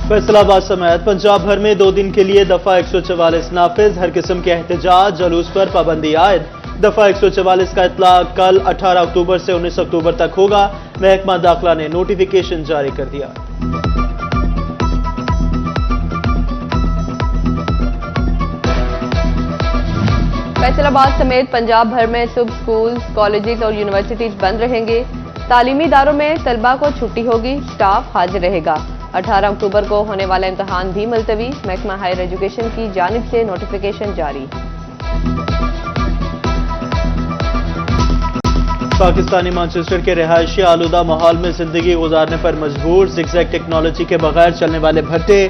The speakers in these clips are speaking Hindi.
फैसलाबाद समेत पंजाब भर में 2 दिन के लिए दफा 144 नाफिज, हर किस्म के एहतजाज जुलूस पर पाबंदी आयद। दफा 144 का इतलाक कल 18 अक्टूबर से 19 अक्टूबर तक होगा। महकमा दाखिला ने नोटिफिकेशन जारी कर दिया। फैसलाबाद समेत पंजाब भर में सुबह स्कूल, कॉलेजेस और यूनिवर्सिटीज बंद रहेंगे। तालीमी इदारों में तलबा को छुट्टी होगी, स्टाफ हाजिर रहेगा। 18 अक्टूबर को होने वाला इम्तहान भी मुलतवी, महकमा हायर एजुकेशन की जानिब से नोटिफिकेशन जारी। पाकिस्तानी मैनचेस्टर के रिहायशी आलूदा माहौल में जिंदगी गुजारने पर मजबूर। जिगजैग टेक्नोलॉजी के बगैर चलने वाले भट्टे,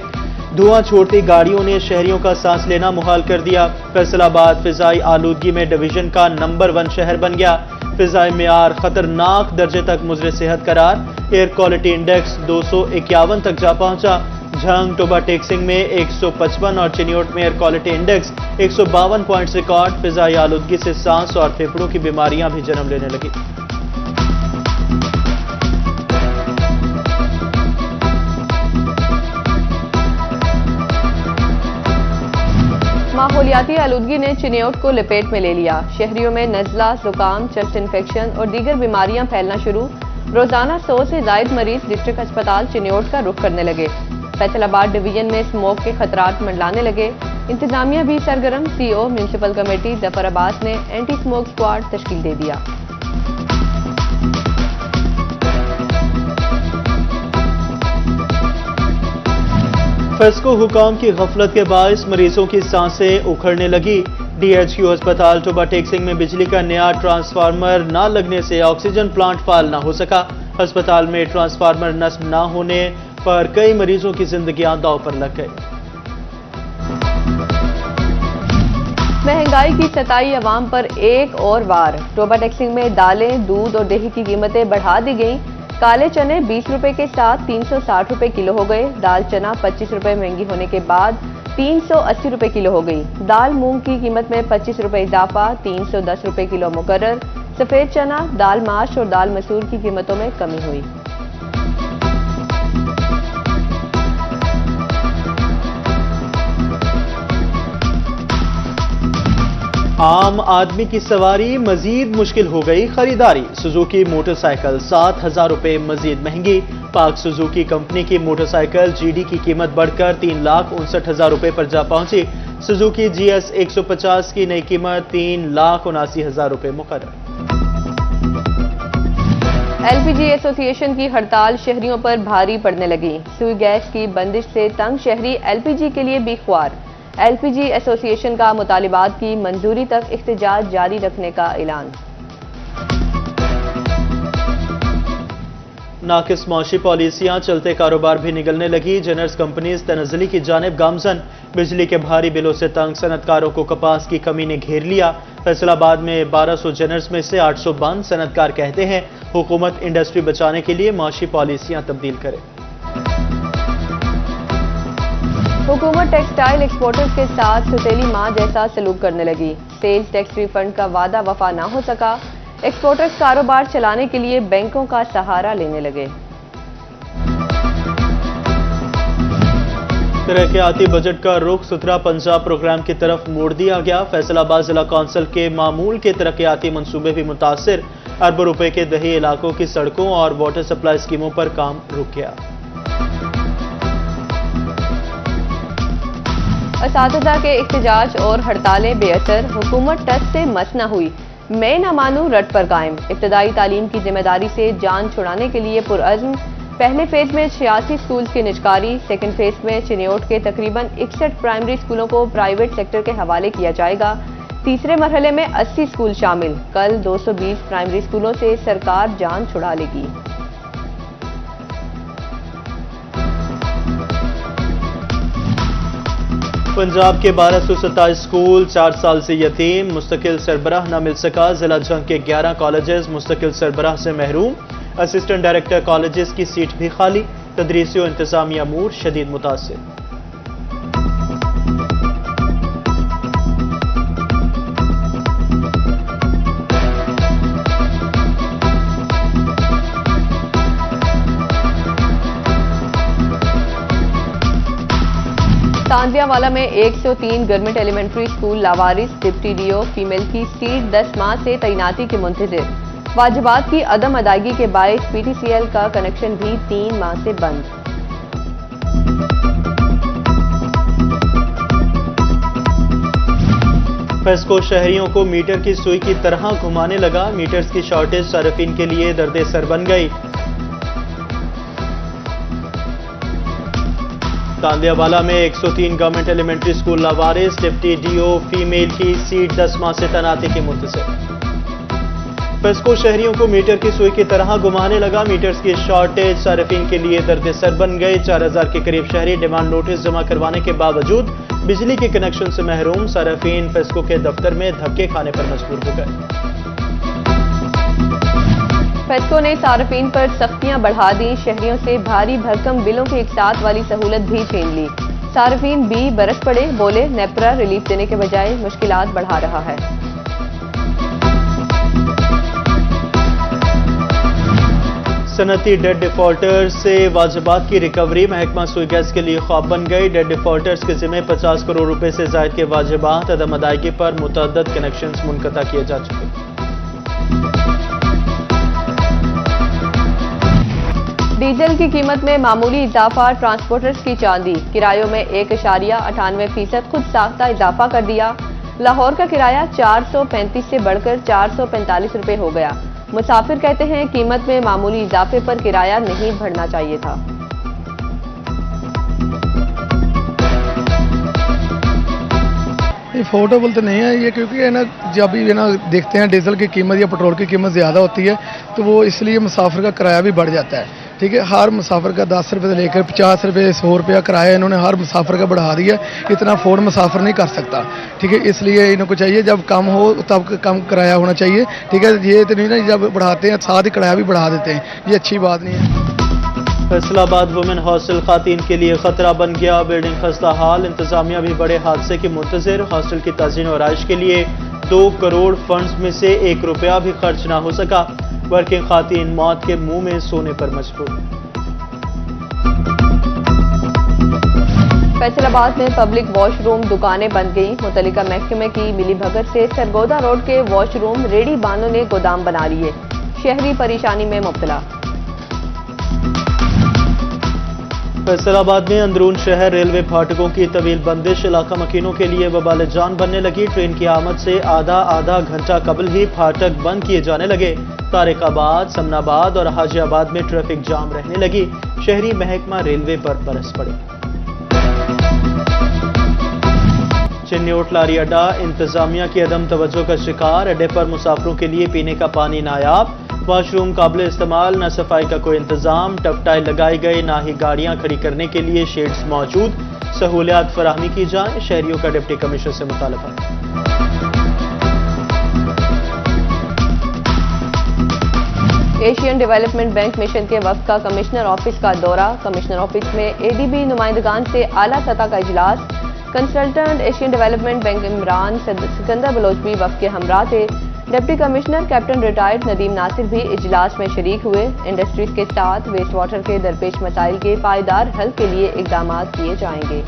धुआं छोड़ती गाड़ियों ने शहरियों का सांस लेना मुहाल कर दिया। फैसलाबाद फिजाई आलूदगी में डिवीजन का नंबर 1 शहर बन गया। फिजाई मेयार खतरनाक दर्जे तक मुजरे सेहत करार। एयर क्वालिटी इंडेक्स 251 तक जा पहुंचा। झंग टोबा टेक्सिंग में 155 और चिन्योट में air quality index 152 points record. Fizaia आलूदगी से सांस और फेफड़ों की बीमारियां भी जन्म लेने लगी। माहौलियाती आलूदगी ने चिन्योट को लपेट में ले लिया। शहरियों में नजला, जुकाम, चेस्ट इन्फेक्शन और दीगर बीमारियां फैलना शुरू। रोजाना 100 से ज्यादा मरीज डिस्ट्रिक्ट अस्पताल चिन्योट का रुख करने लगे। फैसलाबाद डिवीजन में स्मोक के खतरात मंडलाने लगे। इंतजामिया भी सरगर्म। CO municipal committee Zafar Abbas ने एंटी स्मोक स्क्वाड तश्कील दे दिया। फेस्को हुकाम की गफलत के बायस मरीजों की सांसें उखड़ने लगी। डीएचक्यू अस्पताल टोबा टेक्सिंग में बिजली का नया ट्रांसफार्मर न लगने से ऑक्सीजन प्लांट फाल न हो सका। अस्पताल में ट्रांसफार्मर नस्ब न होने पर कई मरीजों की जिंदगियां दांव पर लग गई। महंगाई की सताई अवाम पर एक और वार। टोबा टेक्सिंग में दालें, दूध और दही की कीमतें बढ़ा दी गईं। काले चने 20 रुपए के साथ 360 रुपए किलो हो गए। दाल चना 25 रुपए महंगी होने के बाद 380 रुपए किलो हो गई। दाल मूंग की कीमत में 25 रुपए इजाफा, 310 रुपए किलो मुकर्रर। सफेद चना, दाल माश और दाल मसूर की कीमतों में कमी हुई। आम आदमी की सवारी मजीद मुश्किल हो गई। खरीदारी सुजुकी मोटरसाइकिल 7,000 रुपए मजीद महंगी। पाक सुजुकी कंपनी की मोटरसाइकिल जीडी की कीमत बढ़कर 3,59,000 रुपए पर जा पहुंची। सुजुकी जीएस 150 की नई कीमत 3,79,000 रुपए मुकर्रर। एलपीजी एसोसिएशन की हड़ताल शहरियों पर भारी पड़ने लगी। सुई गैस की बंदिश से तंग शहरी एलपीजी के लिए भी ख्वार। एलपीजी एसोसिएशन का मुतालिबात की मंजूरी तक इख्तिजाज जारी रखने का ऐलान। नाकिस मौशी पॉलिसियां, चलते कारोबार भी निगलने लगी। जनर्स कंपनीज तनज़्ज़ुली की जानिब गामजन। बिजली के भारी बिलों से तंग सनतकारों को कपास की कमी ने घेर लिया। फैसलाबाद में 1200 जनर्स में से 800 बंद। सनतकार कहते हैं हुकूमत इंडस्ट्री बचाने के लिए मौशी पॉलिसियां तब्दील करे। हुकूमत टेक्सटाइल एक्सपोर्टर्स के साथ सुतेली मां जैसा सलूक करने लगी। सेल्स टैक्स रिफंड का वादा वफा ना हो सका। एक्सपोर्टर्स कारोबार चलाने के लिए बैंकों का सहारा लेने लगे। तरक्याती बजट का रुख सुथरा पंजाब प्रोग्राम की तरफ मोड़ दिया गया। फैसलाबाद जिला कौंसिल के मामूल के तरक्याती मंसूबे भी मुतासिर। अरबों रुपए के दही इलाकों की सड़कों और वाटर सप्लाई स्कीमों पर काम रुक गया। असातिज़ा के एहतजाज और हड़तालें बेअसर। हुकूमत टच से मस न हुई। मैं न मानूं रट पर कायम। इब्तदाई तालीम की जिम्मेदारी से जान छुड़ाने के लिए पुरअज़्म। पहले फेज में 86 स्कूल की निजकारी। सेकंड फेज में चिन्योट के तकरीबन 61 प्राइमरी स्कूलों को प्राइवेट सेक्टर के हवाले किया जाएगा। तीसरे मरहले में 80 स्कूल शामिल। कल 220 प्राइमरी स्कूलों से सरकार जान छुड़ा लेगी। पंजाब के 1227 स्कूल 4 साल से यतीम। मुस्तकिल सरबराह न मिल सका। जिला जंग के 11 कॉलेजेस मुस्तकिल सरबराह से महरूम। असिस्टेंट डायरेक्टर कॉलेजेस की सीट भी खाली। तदरीसी और इंतजामी अमूर शदीद मुतासिर। तांदियावाला में 103 government elementary school Lawaris deputy do female की सीट 10 माह से तैनाती के मुंतजिर। वाजिबात की अदम अदायगी के बायस पीटीसीएल का कनेक्शन भी 3 माह से बंद। फेस्को शहरियों को मीटर की सुई की तरह घुमाने लगा। मीटर्स की शॉर्टेज सार्फिन के लिए दर्द सर बन गई। तांदियावाला में 103 government elementary school Lawaris deputy do female की सीट 10 माह से तैनाती के मुंतजिर। फेस्को शहरियों को मीटर की सुई की तरह घुमाने लगा। मीटर्स की शॉर्टेज सार्फिन के लिए दर्द सर बन गई। 4000 के करीब शहरी डिमांड नोटिस जमा करवाने के बावजूद बिजली के कनेक्शन से महरूम। सार्फिन फेस्को के दफ्तर में धक्के खाने पर मजबूर हो गए। फेस्को ने सार्फिन पर सख्तियां बढ़ा दी। शहरियों से भारी भरकम बिलों के एक साथ वाली सहूलत भी छीन ली। सार्फिन भी बरस पड़े, बोले नेपरा रिलीफ देने के बजाय मुश्किलात बढ़ा रहा है। सनती डेट डिफॉल्टर्स से वाजिबात की रिकवरी। महकमा सुई गैस के लिए ख्वाब बन गई। डेट डिफॉल्टर्स के जिम्मे 50 करोड़ रुपए से जायद के वाजिबात अदम अदायगी पर मुतअद्दिद कनेक्शंस मुनक़ता किए जा चुके। डीजल की कीमत में मामूली इजाफा ट्रांसपोर्टर्स की चांदी। किरायों में 1.98% खुद साख्ता इजाफा कर दिया। लाहौर का किराया 435 से बढ़कर 445 रुपए हो गया। मुसाफिर कहते हैं कीमत में मामूली इजाफे पर किराया नहीं बढ़ना चाहिए था। अफोर्डेबल तो नहीं है ये, क्योंकि है ना जब भी है ना देखते हैं डीजल की कीमत या पेट्रोल की कीमत ज़्यादा होती है तो वो इसलिए मुसाफिर का किराया भी बढ़ जाता है। ठीक है, हर मुसाफिर का 10 रुपये से लेकर 50 रुपये 100 रुपया किराया इन्होंने हर मुसाफिर का बढ़ा दिया। इतना अफोर्ड मुसाफिर नहीं कर सकता। ठीक है, इसलिए इनको चाहिए जब कम हो तब कम किराया होना चाहिए। ठीक है, ये तो नहीं ना जब बढ़ाते हैं साथ ही किराया भी बढ़ा देते हैं, ये अच्छी बात नहीं है। फैसलाबाद वुमेन हॉस्टल खातीन के लिए खतरा बन गया। बिल्डिंग खस्ता हाल, इंतजामिया भी बड़े हादसे की मुंतजिर। हॉस्टल की ताज़ीन और आइश के लिए 2 करोड़ फंड्स में से 1 रुपया भी खर्च ना हो सका। वर्किंग खातीन मौत के मुंह में सोने पर मजबूर। फैसलाबाद में पब्लिक वॉशरूम दुकानें बंद गईं। मुतल्लिका महकमे की मिलीभगत से सरगोदा रोड के वॉशरूम रेडी बानों ने गोदाम बना लिए। शहरी परेशानी में मुब्तला। फैसलाबाद में अंदरून शहर रेलवे फाटकों की तवील बंदिश इलाका मकीनों के लिए वबाल जान बनने लगी। ट्रेन की आमद से आधा घंटा कबल ही फाटक बंद किए जाने लगे। तारिकाबाद, समनाबाद और हाजियाबाद में ट्रैफिक जाम रहने लगी। शहरी महकमा रेलवे पर बरस पड़े। चिन्नौट लारी अड्डा इंतजामिया की अदम तवज्जो का शिकार। अड्डे पर मुसाफिरों के लिए पीने का पानी नायाब। वॉशरूम काबिल इस्तेमाल, न सफाई का कोई इंतजाम। टपटाई लगाई गई, ना ही गाड़ियां खड़ी करने के लिए शेड्स मौजूद। सहूलियात फराहमी की जाए, शहरियों का डिप्टी कमिश्नर से मुतालबा। एशियन डेवलपमेंट बैंक मिशन के वक्त का कमिश्नर ऑफिस का दौरा। कमिश्नर ऑफिस में एडीबी नुमाइंदगान से आला सतह का इजलास। Consultant Asian Development Bank Imran Sikandar Baloch भी वक्त के हमरा थे। Deputy commissioner captain retired Nadeem Nasir भी इजलास में शरीक हुए। इंडस्ट्रीज के साथ वेस्ट वाटर के दरपेश मसाइल के पायदार हल के लिए इकदाम किए जाएंगे।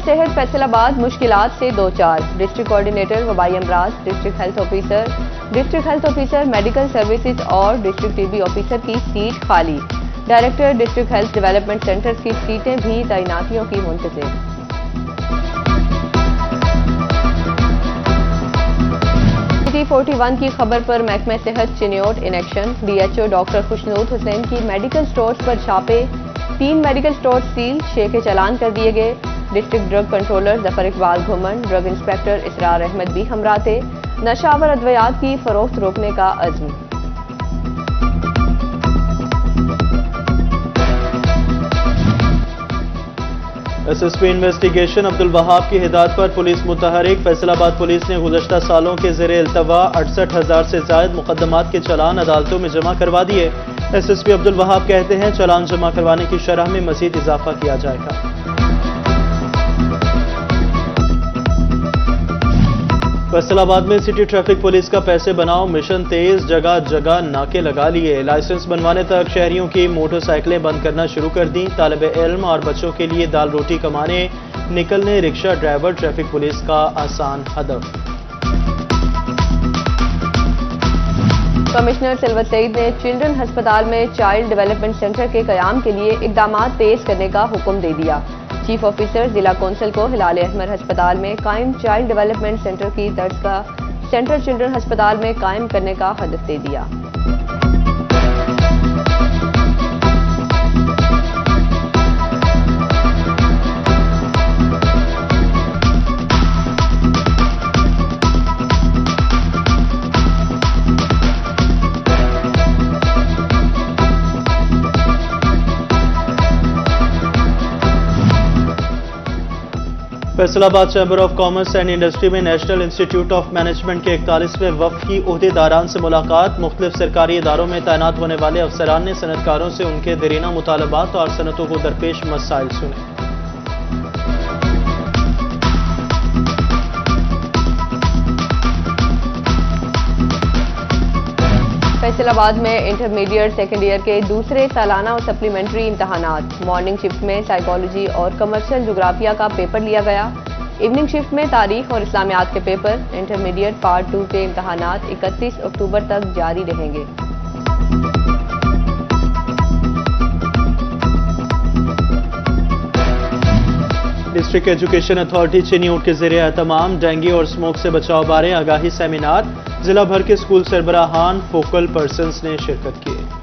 सेहत फैसलाबाद मुश्किलात से 2-4। डिस्ट्रिक्ट कोऑर्डिनेटर वबाई अमराज, district health officer medical services और डिस्ट्रिक्ट टीबी ऑफिसर की सीट खाली। Director district health development centres की सीटें भी तैनातियों की मुंतजिर। T41 की खबर पर महकमा सेहत Chiniot in action. DHO doctor Khushnoor Hussain की मेडिकल स्टोर्स पर छापे। 3 मेडिकल स्टोर सील, 6 के चालान कर दिए गए। District drug controller Zafar Iqbal घुमन, ड्रग इंस्पेक्टर इसरार अहमद भी हमरा थे। नशावर अद्वियात की फरोख्त रोकने का अज़्म। एसएसपी इन्वेस्टिगेशन अब्दुल वहाब की हिदायत पर पुलिस मुतहरिक। फैसलाबाद पुलिस ने गुज़श्ता सालों के ज़ेरे इल्तवा 68,000 से ज़ायद मुकदमात के चालान अदालतों में जमा करवा दिए। एसएसपी अब्दुल वहाब कहते हैं चालान जमा करवाने की शरह में मज़ीद इजाफा किया जाएगा। फैसलाबाद में सिटी ट्रैफिक पुलिस का पैसे बनाओ मिशन तेज, जगह जगह नाके लगा लिए। लाइसेंस बनवाने तक शहरियों की मोटरसाइकिलें बंद करना शुरू कर दी। तालिबे इल्म और बच्चों के लिए दाल रोटी कमाने निकलने रिक्शा ड्राइवर ट्रैफिक पुलिस का आसान हदफ। कमिश्नर सिल्वर सईद ने चिल्ड्रन अस्पताल में चाइल्ड डेवलपमेंट सेंटर के कयाम के लिए इकदाम तेज करने का हुक्म दे दिया। चीफ ऑफिसर जिला कौंसिल को हिलाल अहमर अस्पताल में कायम चाइल्ड डेवलपमेंट सेंटर की तर्ज का सेंट्रल चिल्ड्रन अस्पताल में कायम करने का हदफ दे दिया। Faisalabad chamber of commerce and industry में नेशनल इंस्टीट्यूट ऑफ मैनेजमेंट के 41वें वफ़द की ओहदेदारान से मुलाकात। मुख्तलिफ सरकारी इदारों में तैनात होने वाले अफसरान ने सनतकारों से उनके देरीना मुतालबात और सनतों को दरपेश मसाइल सुने। फैसलाबाद में इंटरमीडिएट सेकेंड ईयर के दूसरे सालाना और सप्लीमेंट्री इम्तहानात। मॉर्निंग शिफ्ट में साइकोलॉजी और कमर्शियल जोग्राफिया का पेपर लिया गया। इवनिंग शिफ्ट में तारीख और इस्लामियात के पेपर। इंटरमीडिएट पार्ट 2 के इम्तहानात 31 अक्टूबर तक जारी रहेंगे। डिस्ट्रिक्ट एजुकेशन अथॉरिटी चीनी ऊंट के ज़रिए एहतमाम डेंगू और स्मोक से बचाव बारे आगाही सेमिनार। जिला भर के स्कूल सरबराहान फोकल पर्सन्स ने शिरकत की।